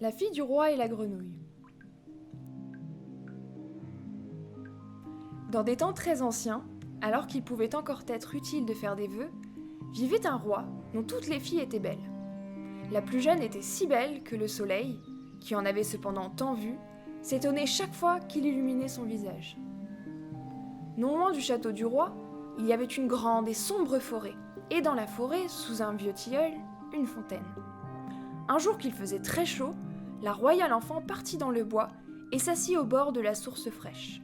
La fille du roi et la grenouille. Dans des temps très anciens, alors qu'il pouvait encore être utile de faire des vœux, vivait un roi dont toutes les filles étaient belles. La plus jeune était si belle que le soleil, qui en avait cependant tant vu, s'étonnait chaque fois qu'il illuminait son visage. Non loin du château du roi, il y avait une grande et sombre forêt, et dans la forêt, sous un vieux tilleul, une fontaine. Un jour qu'il faisait très chaud, la royale enfant partit dans le bois et s'assit au bord de la source fraîche.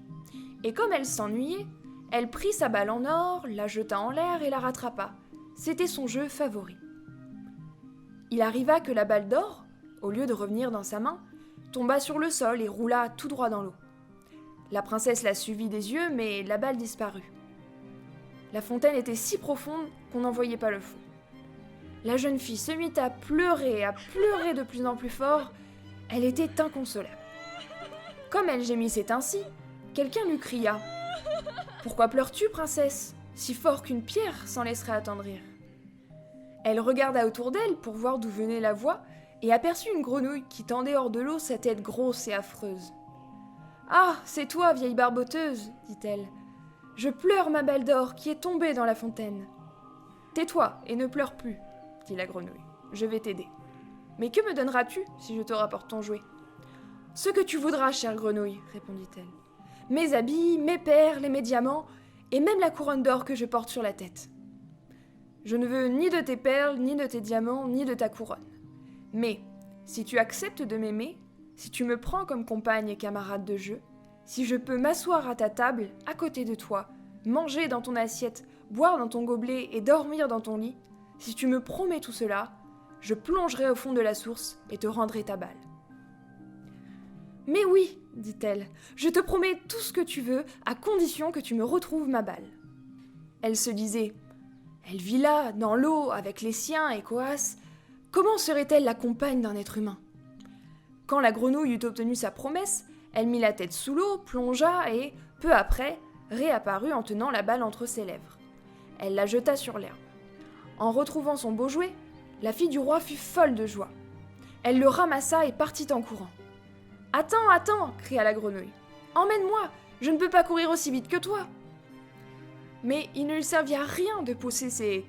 Et comme elle s'ennuyait, elle prit sa balle en or, la jeta en l'air et la rattrapa. C'était son jeu favori. Il arriva que la balle d'or, au lieu de revenir dans sa main, tomba sur le sol et roula tout droit dans l'eau. La princesse la suivit des yeux, mais la balle disparut. La fontaine était si profonde qu'on n'en voyait pas le fond. La jeune fille se mit à pleurer de plus en plus fort. Elle était inconsolable. Comme elle gémissait ainsi, quelqu'un lui cria « Pourquoi pleures-tu, princesse ? Si fort qu'une pierre s'en laisserait attendrir. » Elle regarda autour d'elle pour voir d'où venait la voix et aperçut une grenouille qui tendait hors de l'eau sa tête grosse et affreuse. « Ah, c'est toi, vieille barboteuse, dit-elle. Je pleure ma balle d'or qui est tombée dans la fontaine. »« Tais-toi et ne pleure plus, dit la grenouille. Je vais t'aider. Mais que me donneras-tu si je te rapporte ton jouet ? » Ce que tu voudras, chère grenouille, répondit-elle. Mes habits, mes perles et mes diamants, et même la couronne d'or que je porte sur la tête. Je ne veux ni de tes perles, ni de tes diamants, ni de ta couronne. Mais, si tu acceptes de m'aimer, si tu me prends comme compagne et camarade de jeu, si je peux m'asseoir à ta table, à côté de toi, manger dans ton assiette, boire dans ton gobelet et dormir dans ton lit, si tu me promets tout cela, je plongerai au fond de la source et te rendrai ta balle. « Mais oui, dit-elle, je te promets tout ce que tu veux, à condition que tu me retrouves ma balle. » Elle se disait, elle vit là, dans l'eau, avec les siens et Coas, comment serait-elle la compagne d'un être humain ? Quand la grenouille eut obtenu sa promesse, elle mit la tête sous l'eau, plongea et, peu après, réapparut en tenant la balle entre ses lèvres. Elle la jeta sur l'herbe. En retrouvant son beau jouet, la fille du roi fut folle de joie. Elle le ramassa et partit en courant. « Attends, attends !» cria la grenouille. « Emmène-moi, je ne peux pas courir aussi vite que toi !» Mais il ne lui servit à rien de pousser ses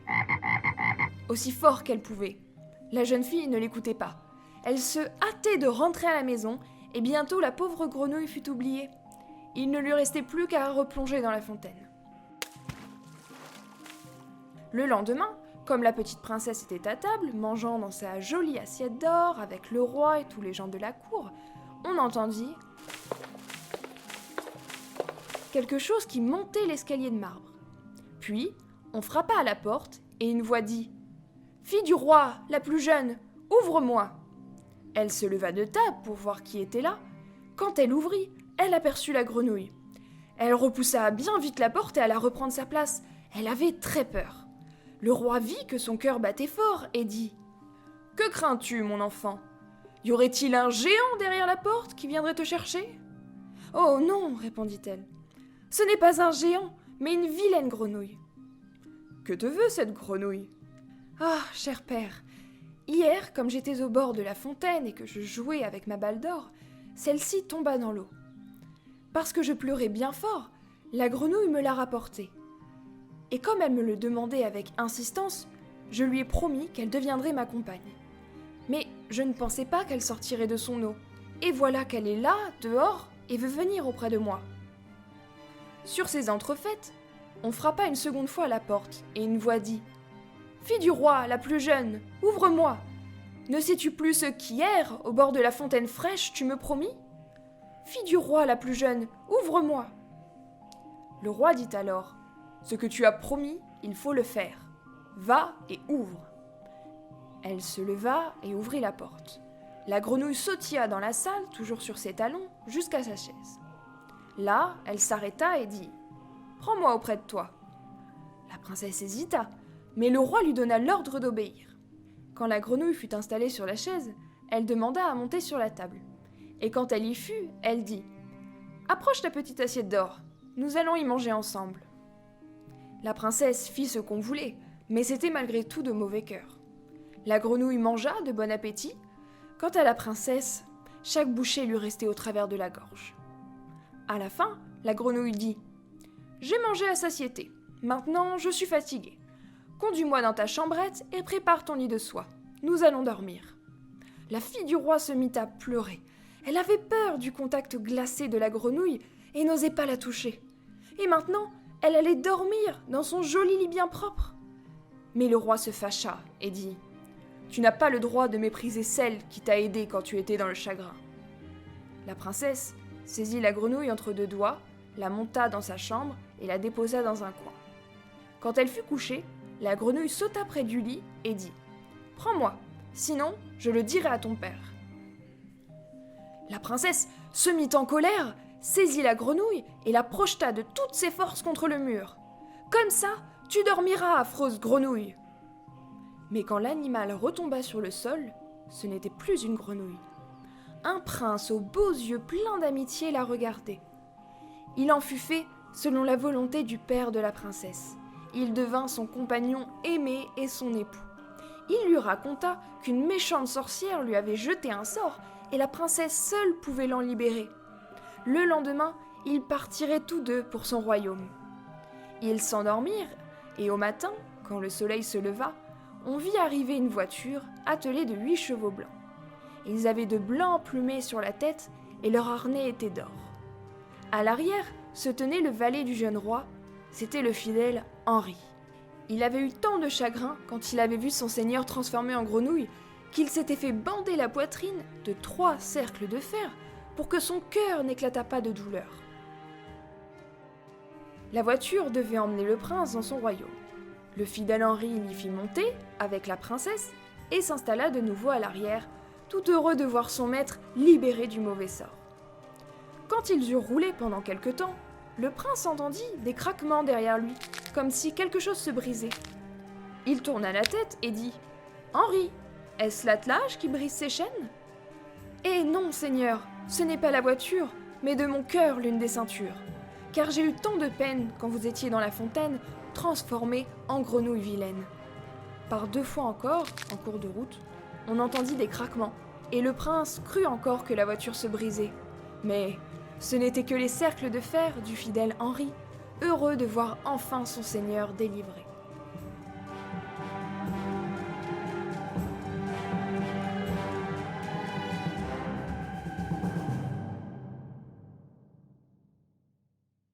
aussi fort qu'elle pouvait. La jeune fille ne l'écoutait pas. Elle se hâtait de rentrer à la maison, et bientôt la pauvre grenouille fut oubliée. Il ne lui restait plus qu'à replonger dans la fontaine. Le lendemain, comme la petite princesse était à table, mangeant dans sa jolie assiette d'or avec le roi et tous les gens de la cour, on entendit quelque chose qui montait l'escalier de marbre. Puis, on frappa à la porte et une voix dit « Fille du roi, la plus jeune, ouvre-moi !» Elle se leva de table pour voir qui était là. Quand elle ouvrit, elle aperçut la grenouille. Elle repoussa bien vite la porte et alla reprendre sa place. Elle avait très peur. Le roi vit que son cœur battait fort et dit « Que crains-tu, mon enfant ? Y aurait-il un géant derrière la porte qui viendrait te chercher ?»« Oh non, répondit-elle. Ce n'est pas un géant, mais une vilaine grenouille. »« Que te veut cette grenouille ?»« Ah, cher père, hier, comme j'étais au bord de la fontaine et que je jouais avec ma balle d'or, celle-ci tomba dans l'eau. Parce que je pleurais bien fort, la grenouille me l'a rapportée. Et comme elle me le demandait avec insistance, je lui ai promis qu'elle deviendrait ma compagne. Mais je ne pensais pas qu'elle sortirait de son eau, et voilà qu'elle est là, dehors, et veut venir auprès de moi. » Sur ces entrefaites, on frappa une seconde fois à la porte, et une voix dit « Fille du roi, la plus jeune, ouvre-moi ! Ne sais-tu plus ce qu'hier, au bord de la fontaine fraîche, tu me promis ? Fille du roi, la plus jeune, ouvre-moi !» Le roi dit alors « Ce que tu as promis, il faut le faire. Va et ouvre. » Elle se leva et ouvrit la porte. La grenouille sautilla dans la salle, toujours sur ses talons, jusqu'à sa chaise. Là, elle s'arrêta et dit « Prends-moi auprès de toi. » La princesse hésita, mais le roi lui donna l'ordre d'obéir. Quand la grenouille fut installée sur la chaise, elle demanda à monter sur la table. Et quand elle y fut, elle dit « Approche ta petite assiette d'or, nous allons y manger ensemble. » La princesse fit ce qu'on voulait, mais c'était malgré tout de mauvais cœur. La grenouille mangea de bon appétit, Quant à la princesse, chaque bouchée lui restait au travers de la gorge. À la fin, la grenouille dit « J'ai mangé à satiété. Maintenant, je suis fatiguée. Conduis-moi dans ta chambrette et prépare ton lit de soie. Nous allons dormir. » La fille du roi se mit à pleurer. Elle avait peur du contact glacé de la grenouille et n'osait pas la toucher. Et maintenant, elle allait dormir dans son joli lit bien propre. Mais le roi se fâcha et dit « Tu n'as pas le droit de mépriser celle qui t'a aidé quand tu étais dans le chagrin. » La princesse saisit la grenouille entre deux doigts, la monta dans sa chambre et la déposa dans un coin. Quand elle fut couchée, la grenouille sauta près du lit et dit « Prends-moi, sinon je le dirai à ton père. » La princesse se mit en colère, saisit la grenouille et la projeta de toutes ses forces contre le mur. « Comme ça, tu dormiras, affreuse grenouille !» Mais quand l'animal retomba sur le sol, ce n'était plus une grenouille. Un prince aux beaux yeux pleins d'amitié la regardait. Il en fut fait selon la volonté du père de la princesse. Il devint son compagnon aimé et son époux. Il lui raconta qu'une méchante sorcière lui avait jeté un sort et la princesse seule pouvait l'en libérer. Le lendemain, ils partiraient tous deux pour son royaume. Ils s'endormirent et au matin, quand le soleil se leva, on vit arriver une voiture attelée de 8 chevaux blancs. Ils avaient de blancs plumés sur la tête et leur harnais était d'or. À l'arrière se tenait le valet du jeune roi, c'était le fidèle Henri. Il avait eu tant de chagrin quand il avait vu son seigneur transformé en grenouille qu'il s'était fait bander la poitrine de 3 cercles de fer pour que son cœur n'éclatât pas de douleur. La voiture devait emmener le prince dans son royaume. Le fidèle Henri l'y fit monter avec la princesse et s'installa de nouveau à l'arrière, tout heureux de voir son maître libéré du mauvais sort. Quand ils eurent roulé pendant quelque temps, le prince entendit des craquements derrière lui, comme si quelque chose se brisait. Il tourna la tête et dit « Henri, est-ce l'attelage qui brise ses chaînes ?»« Eh non, seigneur, ce n'est pas la voiture, mais de mon cœur l'une des ceintures, car j'ai eu tant de peine quand vous étiez dans la fontaine, transformée en grenouille vilaine. » Par 2 fois encore, en cours de route, on entendit des craquements, et le prince crut encore que la voiture se brisait. Mais ce n'étaient que les cercles de fer du fidèle Henri, heureux de voir enfin son seigneur délivré.